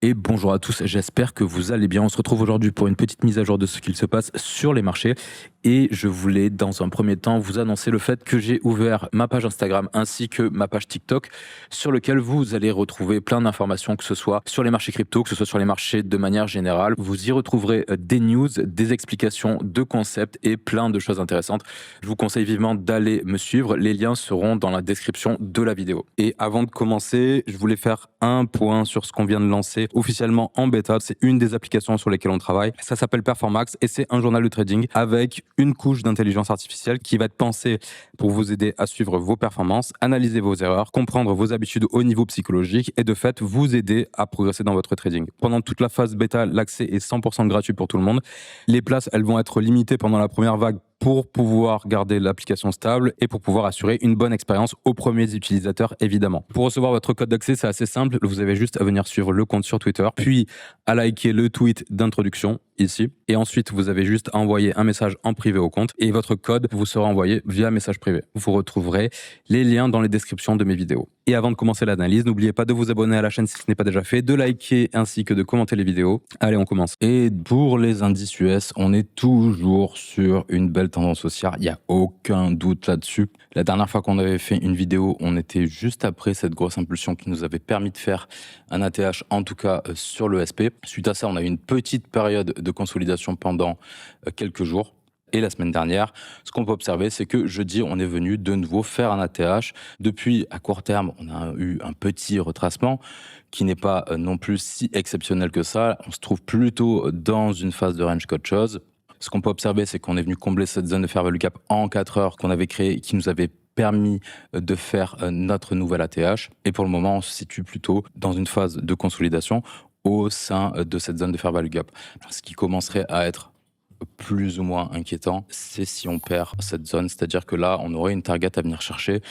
Et bonjour à tous, j'espère que vous allez bien. On se retrouve aujourd'hui pour une petite mise à jour de ce qu'il se passe sur les marchés. Et je voulais dans un premier temps vous annoncer le fait que j'ai ouvert ma page Instagram ainsi que ma page TikTok sur lequel vous allez retrouver plein d'informations, que ce soit sur les marchés crypto, que ce soit sur les marchés de manière générale. Vous y retrouverez des news, des explications de concepts et plein de choses intéressantes. Je vous conseille vivement d'aller me suivre. Les liens seront dans la description de la vidéo. Et avant de commencer, je voulais faire un point sur ce qu'on vient de lancer officiellement en bêta. C'est une des applications sur lesquelles on travaille. Ça s'appelle Performax et c'est un journal de trading avec une couche d'intelligence artificielle qui va être pensée pour vous aider à suivre vos performances, analyser vos erreurs, comprendre vos habitudes au niveau psychologique et de fait vous aider à progresser dans votre trading. Pendant toute la phase bêta, l'accès est 100% gratuit pour tout le monde. Les places, elles vont être limitées pendant la première vague pour pouvoir garder l'application stable et pour pouvoir assurer une bonne expérience aux premiers utilisateurs, évidemment. Pour recevoir votre code d'accès, c'est assez simple. Vous avez juste à venir suivre le compte sur Twitter, puis à liker le tweet d'introduction ici. Et ensuite, vous avez juste à envoyer un message en privé au compte et votre code vous sera envoyé via message privé. Vous retrouverez les liens dans les descriptions de mes vidéos. Et avant de commencer l'analyse, n'oubliez pas de vous abonner à la chaîne si ce n'est pas déjà fait, de liker ainsi que de commenter les vidéos. Allez, on commence. Et pour les indices US, on est toujours sur une belle tendance haussière. Il n'y a aucun doute là-dessus. La dernière fois qu'on avait fait une vidéo, on était juste après cette grosse impulsion qui nous avait permis de faire un ATH, en tout cas sur le SP. Suite à ça, on a eu une petite période de consolidation pendant quelques jours. Et la semaine dernière, ce qu'on peut observer, c'est que jeudi, on est venu de nouveau faire un ATH. Depuis, à court terme, on a eu un petit retracement qui n'est pas non plus si exceptionnel que ça. On se trouve plutôt dans une phase de range qu'autre chose. Ce qu'on peut observer, c'est qu'on est venu combler cette zone de fair value gap en 4 heures qu'on avait créée et qui nous avait permis de faire notre nouvel ATH. Et pour le moment, on se situe plutôt dans une phase de consolidation au sein de cette zone de fair value gap. Ce qui commencerait à être plus ou moins inquiétant, c'est si on perd cette zone, c'est-à-dire que là, on aurait une target à venir chercher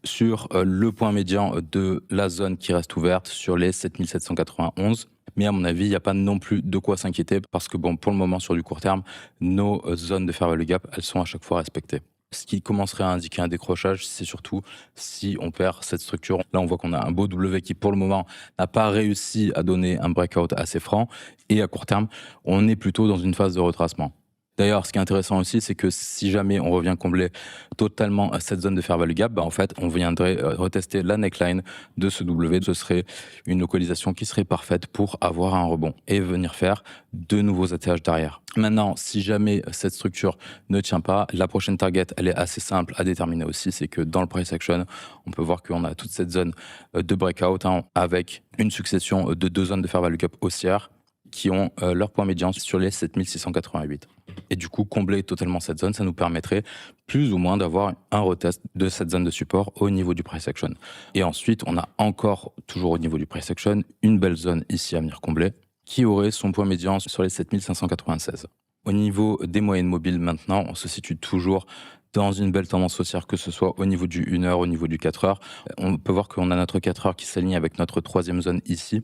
sur le point médian de la zone qui reste ouverte sur les 7791. Mais à mon avis, il n'y a pas non plus de quoi s'inquiéter parce que bon, pour le moment, sur du court terme, nos zones de fair value gap, elles sont à chaque fois respectées. Ce qui commencerait à indiquer un décrochage, c'est surtout si on perd cette structure. Là, on voit qu'on a un beau W qui, pour le moment, n'a pas réussi à donner un breakout assez franc. Et à court terme, on est plutôt dans une phase de retracement. D'ailleurs, ce qui est intéressant aussi, c'est que si jamais on revient combler totalement cette zone de fair value gap, en fait, on viendrait retester la neckline de ce W. Ce serait une localisation qui serait parfaite pour avoir un rebond et venir faire de nouveaux ATH derrière. Maintenant, si jamais cette structure ne tient pas, la prochaine target, elle est assez simple à déterminer aussi. C'est que dans le price action, on peut voir qu'on a toute cette zone de breakout avec une succession de 2 zones de fair value gap haussières qui ont leur point médian sur les 7688. Et du coup, combler totalement cette zone, ça nous permettrait plus ou moins d'avoir un retest de cette zone de support au niveau du price action. Et ensuite, on a encore, toujours au niveau du price action, une belle zone ici à venir combler, qui aurait son point médian sur les 7596. Au niveau des moyennes mobiles maintenant, on se situe toujours dans une belle tendance haussière, que ce soit au niveau du 1 heure, au niveau du 4 heures. On peut voir qu'on a notre 4 heures qui s'aligne avec notre troisième zone ici,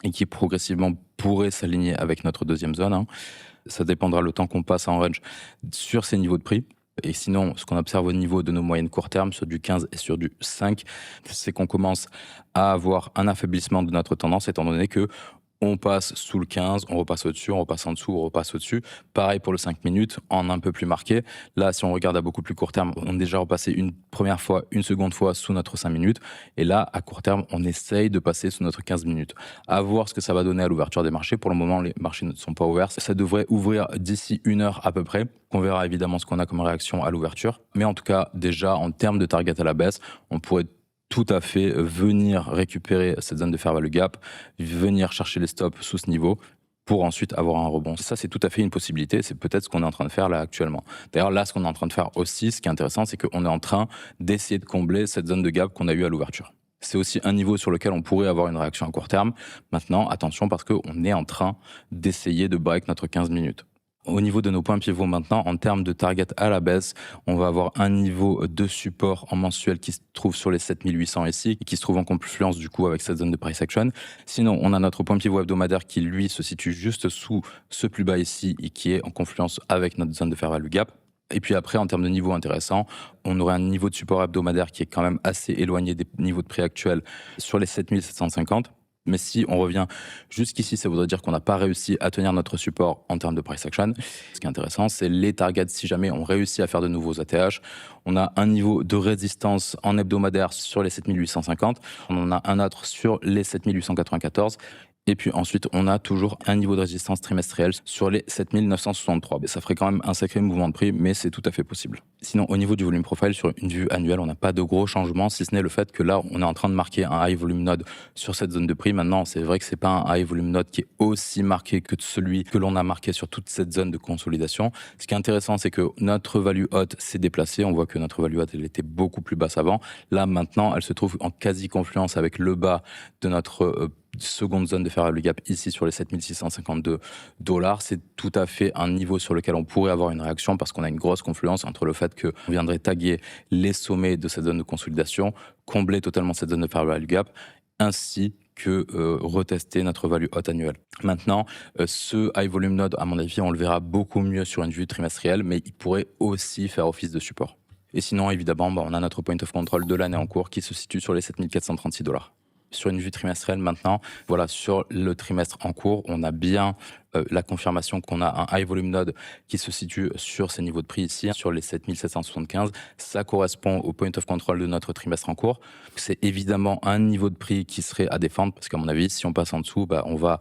et qui progressivement pourrait s'aligner avec notre deuxième zone. Ça dépendra le temps qu'on passe en range sur ces niveaux de prix. Et sinon, ce qu'on observe au niveau de nos moyennes court terme, sur du 15 et sur du 5, c'est qu'on commence à avoir un affaiblissement de notre tendance, étant donné que on passe sous le 15, on repasse au-dessus, on repasse en dessous, on repasse au-dessus. Pareil pour le 5 minutes, en un peu plus marqué. Là, si on regarde à beaucoup plus court terme, on est déjà repassé une première fois, une seconde fois sous notre 5 minutes. Et là, à court terme, on essaye de passer sous notre 15 minutes. À voir ce que ça va donner à l'ouverture des marchés. Pour le moment, les marchés ne sont pas ouverts. Ça devrait ouvrir d'ici 1 heure à peu près. On verra évidemment ce qu'on a comme réaction à l'ouverture. Mais en tout cas, déjà, en termes de target à la baisse, on pourrait tout à fait venir récupérer cette zone de fair value gap, venir chercher les stops sous ce niveau pour ensuite avoir un rebond. Ça, c'est tout à fait une possibilité. C'est peut-être ce qu'on est en train de faire là actuellement. D'ailleurs, là, ce qu'on est en train de faire aussi, ce qui est intéressant, c'est qu'on est en train d'essayer de combler cette zone de gap qu'on a eue à l'ouverture. C'est aussi un niveau sur lequel on pourrait avoir une réaction à court terme. Maintenant, attention, parce qu'on est en train d'essayer de break notre 15 minutes. Au niveau de nos points pivots maintenant, en termes de target à la baisse, on va avoir un niveau de support en mensuel qui se trouve sur les 7800 ici, et qui se trouve en confluence du coup avec cette zone de price action. Sinon, on a notre point pivot hebdomadaire qui lui se situe juste sous ce plus bas ici et qui est en confluence avec notre zone de fair value gap. Et puis après, en termes de niveau intéressant, on aurait un niveau de support hebdomadaire qui est quand même assez éloigné des niveaux de prix actuels sur les 7750. Mais si on revient jusqu'ici, ça voudrait dire qu'on n'a pas réussi à tenir notre support en termes de price action. Ce qui est intéressant, c'est les targets. Si jamais on réussit à faire de nouveaux ATH, on a un niveau de résistance en hebdomadaire sur les 7850, on en a un autre sur les 7894. Et puis ensuite, on a toujours un niveau de résistance trimestriel sur les 7963. Ça ferait quand même un sacré mouvement de prix, mais c'est tout à fait possible. Sinon, au niveau du volume profile, sur une vue annuelle, on n'a pas de gros changements, si ce n'est le fait que là, on est en train de marquer un high volume node sur cette zone de prix. Maintenant, c'est vrai que c'est pas un high volume node qui est aussi marqué que celui que l'on a marqué sur toute cette zone de consolidation. Ce qui est intéressant, c'est que notre value haute s'est déplacée. On voit que notre value haute, elle était beaucoup plus basse avant. Là, maintenant, elle se trouve en quasi-confluence avec le bas de notre seconde zone de fair value gap ici sur les 7652 $. C'est tout à fait un niveau sur lequel on pourrait avoir une réaction parce qu'on a une grosse confluence entre le fait qu'on viendrait taguer les sommets de cette zone de consolidation, combler totalement cette zone de fair value gap, ainsi que retester notre value haute annuelle. Maintenant, ce high volume node, à mon avis, on le verra beaucoup mieux sur une vue trimestrielle, mais il pourrait aussi faire office de support. Et sinon, évidemment, on a notre point of control de l'année en cours qui se situe sur les 7436 $. Sur une vue trimestrielle maintenant, voilà, sur le trimestre en cours, on a bien la confirmation qu'on a un high volume node qui se situe sur ces niveaux de prix ici, sur les 7775. Ça correspond au point of control de notre trimestre en cours. C'est évidemment un niveau de prix qui serait à défendre, parce qu'à mon avis, si on passe en dessous, on va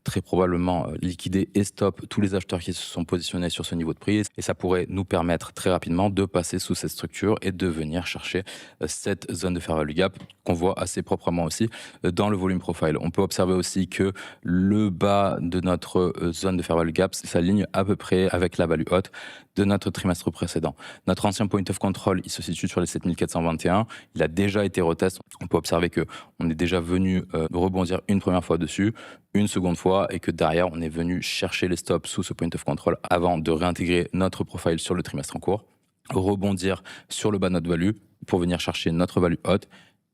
très probablement liquider et stop tous les acheteurs qui se sont positionnés sur ce niveau de prix. Et ça pourrait nous permettre très rapidement de passer sous cette structure et de venir chercher cette zone de fair value gap qu'on voit assez proprement aussi dans le volume profile. On peut observer aussi que le bas de notre zone de fair value gap s'aligne à peu près avec la value haute de notre trimestre précédent. Notre ancien point of control, il se situe sur les 7421. Il a déjà été retest. On peut observer qu'on est déjà venu rebondir une première fois dessus, une seconde fois, et que derrière, on est venu chercher les stops sous ce point of control avant de réintégrer notre profile sur le trimestre en cours, rebondir sur le bas de notre value pour venir chercher notre value haute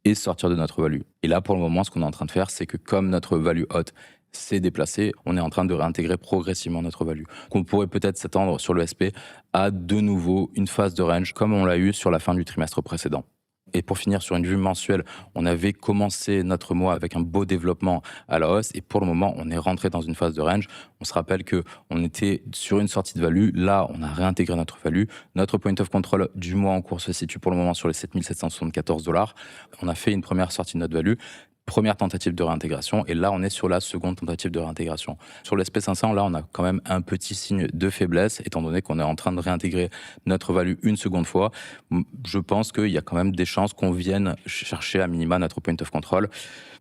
et sortir de notre value. Et là, pour le moment, ce qu'on est en train de faire, c'est que comme notre value haute s'est déplacé, on est en train de réintégrer progressivement notre value. On pourrait peut-être s'attendre sur le SP à de nouveau une phase de range comme on l'a eu sur la fin du trimestre précédent. Et pour finir sur une vue mensuelle, on avait commencé notre mois avec un beau développement à la hausse et pour le moment, on est rentré dans une phase de range. On se rappelle qu'on était sur une sortie de value. Là, on a réintégré notre value. Notre point of control du mois en cours se situe pour le moment sur les 7774 $. On a fait une première sortie de notre value. Première tentative de réintégration, et là on est sur la seconde tentative de réintégration. Sur le SP500, là on a quand même un petit signe de faiblesse, étant donné qu'on est en train de réintégrer notre value une seconde fois. Je pense qu'il y a quand même des chances qu'on vienne chercher à minima notre point of control.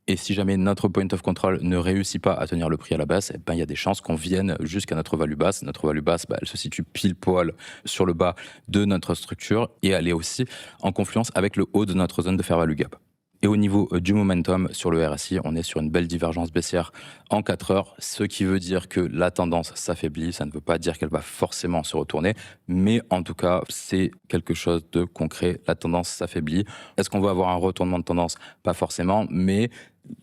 Et si jamais notre point of control ne réussit pas à tenir le prix à la baisse, il y a des chances qu'on vienne jusqu'à notre value basse. Notre value basse, elle se situe pile poil sur le bas de notre structure, et elle est aussi en confluence avec le haut de notre zone de fair value gap. Et au niveau du momentum sur le RSI, on est sur une belle divergence baissière en 4 heures, ce qui veut dire que la tendance s'affaiblit. Ça ne veut pas dire qu'elle va forcément se retourner, mais en tout cas, c'est quelque chose de concret. La tendance s'affaiblit. Est-ce qu'on va avoir un retournement de tendance? Pas forcément, mais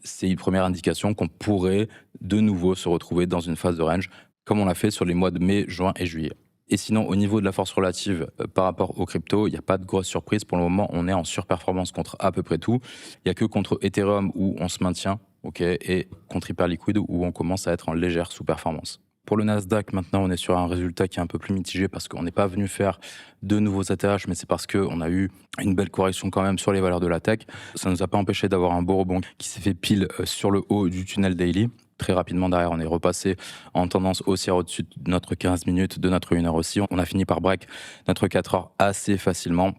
c'est une première indication qu'on pourrait de nouveau se retrouver dans une phase de range, comme on l'a fait sur les mois de mai, juin et juillet. Et sinon, au niveau de la force relative par rapport aux cryptos, il n'y a pas de grosse surprise. Pour le moment, on est en surperformance contre à peu près tout. Il n'y a que contre Ethereum où on se maintient, et contre Hyperliquid où on commence à être en légère sous-performance. Pour le Nasdaq, maintenant, on est sur un résultat qui est un peu plus mitigé parce qu'on n'est pas venu faire de nouveaux ATH, mais c'est parce qu'on a eu une belle correction quand même sur les valeurs de la tech. Ça ne nous a pas empêché d'avoir un beau rebond qui s'est fait pile sur le haut du tunnel daily. Très rapidement derrière, on est repassé en tendance haussière au-dessus de notre 15 minutes, de notre 1 heure aussi. On a fini par break notre 4 heures assez facilement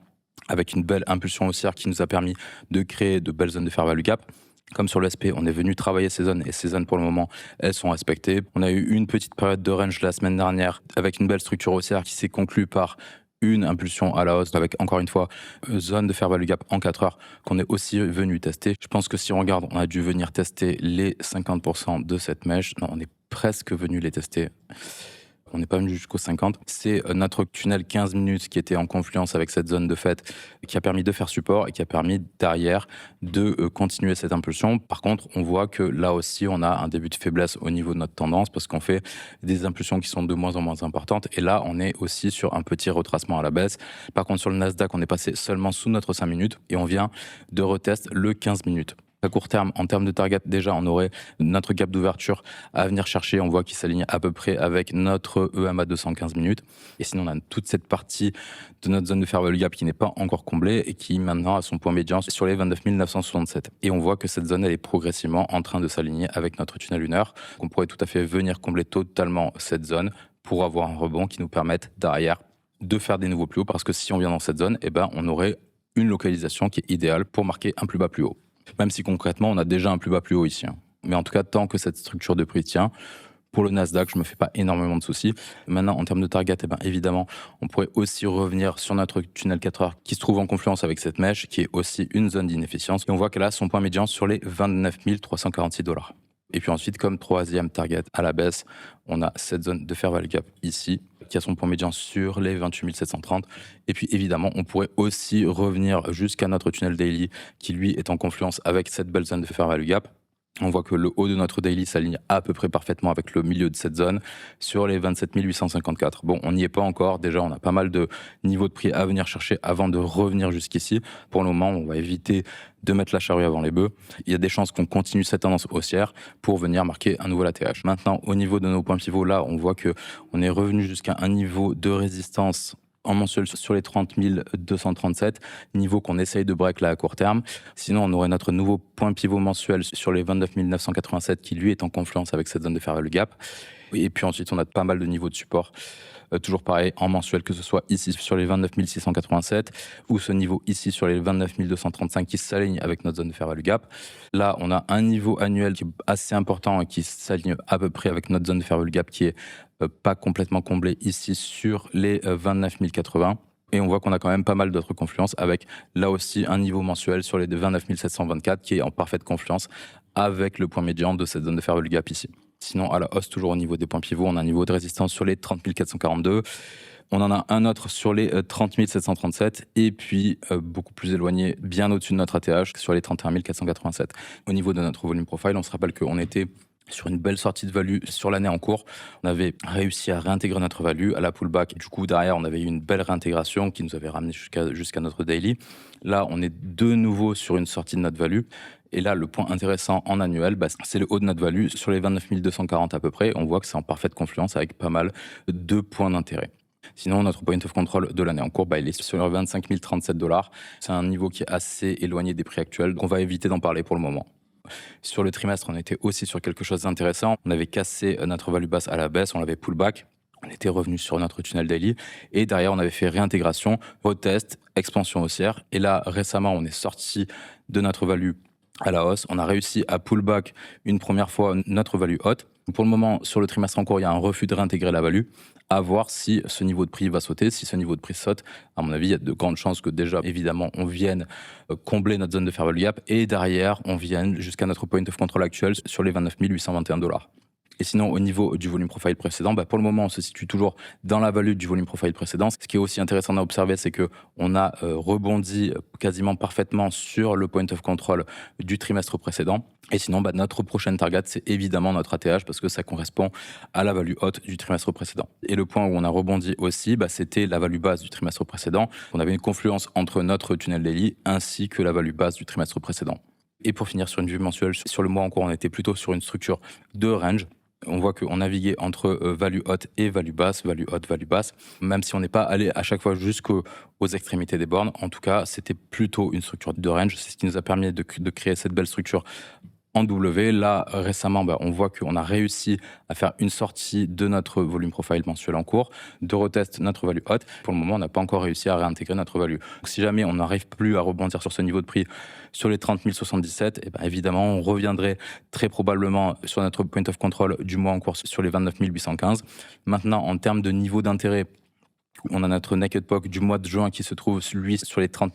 avec une belle impulsion haussière qui nous a permis de créer de belles zones de fair value gap. Comme sur le SP, on est venu travailler ces zones et ces zones pour le moment, elles sont respectées. On a eu une petite période de range la semaine dernière avec une belle structure haussière qui s'est conclue par une impulsion à la hausse avec, encore une fois, zone de fair value gap en 4 heures qu'on est aussi venu tester. Je pense que si on regarde, on a dû venir tester les 50% de cette mèche. Non, on est presque venu les tester. On n'est pas venu jusqu'aux 50. C'est notre tunnel 15 minutes qui était en confluence avec cette zone de fait qui a permis de faire support et qui a permis derrière de continuer cette impulsion. Par contre, on voit que là aussi, on a un début de faiblesse au niveau de notre tendance parce qu'on fait des impulsions qui sont de moins en moins importantes. Et là, on est aussi sur un petit retracement à la baisse. Par contre, sur le Nasdaq, on est passé seulement sous notre 5 minutes et on vient de retest le 15 minutes. À court terme, en termes de target, déjà, on aurait notre gap d'ouverture à venir chercher. On voit qu'il s'aligne à peu près avec notre EM à 215 minutes. Et sinon, on a toute cette partie de notre zone de fair value gap qui n'est pas encore comblée et qui maintenant a son point médian sur les 29 967. Et on voit que cette zone, elle est progressivement en train de s'aligner avec notre tunnel lunaire. On pourrait tout à fait venir combler totalement cette zone pour avoir un rebond qui nous permette derrière de faire des nouveaux plus hauts. Parce que si on vient dans cette zone, on aurait une localisation qui est idéale pour marquer un plus bas plus haut. Même si concrètement, on a déjà un plus bas plus haut ici. Mais en tout cas, tant que cette structure de prix tient, pour le Nasdaq, je ne me fais pas énormément de soucis. Maintenant, en termes de target, évidemment, on pourrait aussi revenir sur notre tunnel 4 heures qui se trouve en confluence avec cette mèche, qui est aussi une zone d'inefficience. Et on voit qu'elle a son point médian sur les 29 346 $. Et puis ensuite, comme troisième target à la baisse, on a cette zone de fair value gap ici, qui a son point médian sur les 28 730. Et puis évidemment, on pourrait aussi revenir jusqu'à notre tunnel daily, qui lui est en confluence avec cette belle zone de fair value gap. On voit que le haut de notre daily s'aligne à peu près parfaitement avec le milieu de cette zone sur les 27 854. Bon, on n'y est pas encore. Déjà, on a pas mal de niveaux de prix à venir chercher avant de revenir jusqu'ici. Pour le moment, on va éviter de mettre la charrue avant les bœufs. Il y a des chances qu'on continue cette tendance haussière pour venir marquer un nouvel ATH. Maintenant, au niveau de nos points pivots, là, on voit que on est revenu jusqu'à un niveau de résistance en mensuel sur les 30 237, niveau qu'on essaye de break là à court terme. Sinon, on aurait notre nouveau point pivot mensuel sur les 29 987 qui lui est en confluence avec cette zone de fair value gap. Et puis ensuite, on a pas mal de niveaux de support. Toujours pareil, en mensuel, que ce soit ici sur les 29 687 ou ce niveau ici sur les 29 235 qui s'aligne avec notre zone de fair value gap. Là, on a un niveau annuel qui est assez important et qui s'aligne à peu près avec notre zone de fair value gap qui est pas complètement comblée ici sur les 29 080. Et on voit qu'on a quand même pas mal d'autres confluences avec là aussi un niveau mensuel sur les 29 724 qui est en parfaite confluence avec le point médian de cette zone de fair value gap ici. Sinon, à la hausse, toujours au niveau des points pivots, on a un niveau de résistance sur les 30 442. On en a un autre sur les 30 737 et puis beaucoup plus éloigné, bien au-dessus de notre ATH, sur les 31 487. Au niveau de notre volume profile, on se rappelle qu'on était sur une belle sortie de value sur l'année en cours. On avait réussi à réintégrer notre value à la pullback. Du coup, derrière, on avait eu une belle réintégration qui nous avait ramené jusqu'à notre daily. Là, on est de nouveau sur une sortie de notre value. Et là, le point intéressant en annuel, c'est le haut de notre value sur les 29 240 à peu près. On voit que c'est en parfaite confluence avec pas mal de points d'intérêt. Sinon, notre point of control de l'année en cours, il est sur 25 037 $. C'est un niveau qui est assez éloigné des prix actuels, donc on va éviter d'en parler pour le moment. Sur le trimestre, on était aussi sur quelque chose d'intéressant. On avait cassé notre value basse à la baisse, on l'avait pullback. On était revenu sur notre tunnel daily et derrière, on avait fait réintégration, retest, expansion haussière. Et là, récemment, on est sorti de notre value à la hausse. On a réussi à pullback une première fois notre value haute. Pour le moment, sur le trimestre en cours, il y a un refus de réintégrer la value. À voir si ce niveau de prix va sauter. Si ce niveau de prix saute, à mon avis, il y a de grandes chances que déjà, évidemment, on vienne combler notre zone de fair value gap et derrière, on vienne jusqu'à notre point of control actuel sur les 29 821 $. Et sinon, au niveau du volume profile précédent, pour le moment, on se situe toujours dans la value du volume profile précédent. Ce qui est aussi intéressant à observer, c'est qu'on a rebondi quasiment parfaitement sur le point of control du trimestre précédent. Et sinon, notre prochaine target, c'est évidemment notre ATH parce que ça correspond à la value haute du trimestre précédent. Et le point où on a rebondi aussi, c'était la value basse du trimestre précédent. On avait une confluence entre notre tunnel daily ainsi que la value basse du trimestre précédent. Et pour finir sur une vue mensuelle, sur le mois en cours, on était plutôt sur une structure de range. On voit qu'on naviguait entre value haute et value basse, value haute, value basse, même si on n'est pas allé à chaque fois jusqu'aux extrémités des bornes. En tout cas, c'était plutôt une structure de range. C'est ce qui nous a permis de créer cette belle structure en W. Là, récemment, on voit qu'on a réussi à faire une sortie de notre volume profile mensuel en cours, de retest notre value haute. Pour le moment, on n'a pas encore réussi à réintégrer notre value. Donc, si jamais on n'arrive plus à rebondir sur ce niveau de prix sur les 30 077, évidemment, on reviendrait très probablement sur notre point of control du mois en cours sur les 29 815. Maintenant, en termes de niveau d'intérêt, on a notre naked POC du mois de juin qui se trouve, lui, sur les 30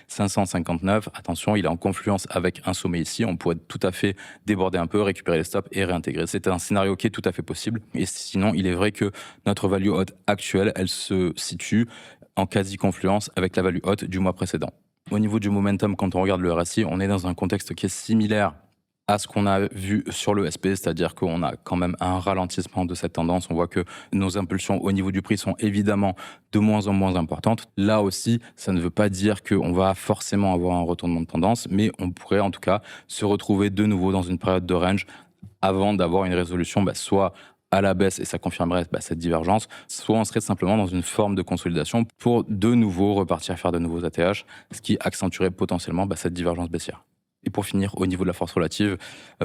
559. Attention, il est en confluence avec un sommet ici. On pourrait tout à fait déborder un peu, récupérer les stops et réintégrer. C'est un scénario qui est tout à fait possible. Et sinon, il est vrai que notre value haute actuelle, elle se situe en quasi-confluence avec la value haute du mois précédent. Au niveau du momentum, quand on regarde le RSI, on est dans un contexte qui est similaire à ce qu'on a vu sur le SP, c'est-à-dire qu'on a quand même un ralentissement de cette tendance. On voit que nos impulsions au niveau du prix sont évidemment de moins en moins importantes. Là aussi, ça ne veut pas dire qu'on va forcément avoir un retournement de tendance, mais on pourrait en tout cas se retrouver de nouveau dans une période de range avant d'avoir une résolution soit à la baisse, et ça confirmerait cette divergence, soit on serait simplement dans une forme de consolidation pour de nouveau repartir faire de nouveaux ATH, ce qui accentuerait potentiellement cette divergence baissière. Et pour finir, au niveau de la force relative,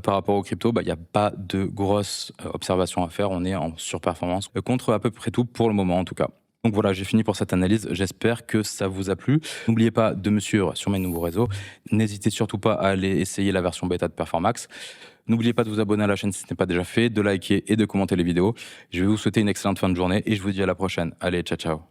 par rapport aux cryptos, il n'y a pas de grosses observations à faire. On est en surperformance contre à peu près tout pour le moment en tout cas. Donc voilà, j'ai fini pour cette analyse. J'espère que ça vous a plu. N'oubliez pas de me suivre sur mes nouveaux réseaux. N'hésitez surtout pas à aller essayer la version bêta de Performax. N'oubliez pas de vous abonner à la chaîne si ce n'est pas déjà fait, de liker et de commenter les vidéos. Je vais vous souhaiter une excellente fin de journée et je vous dis à la prochaine. Allez, ciao ciao.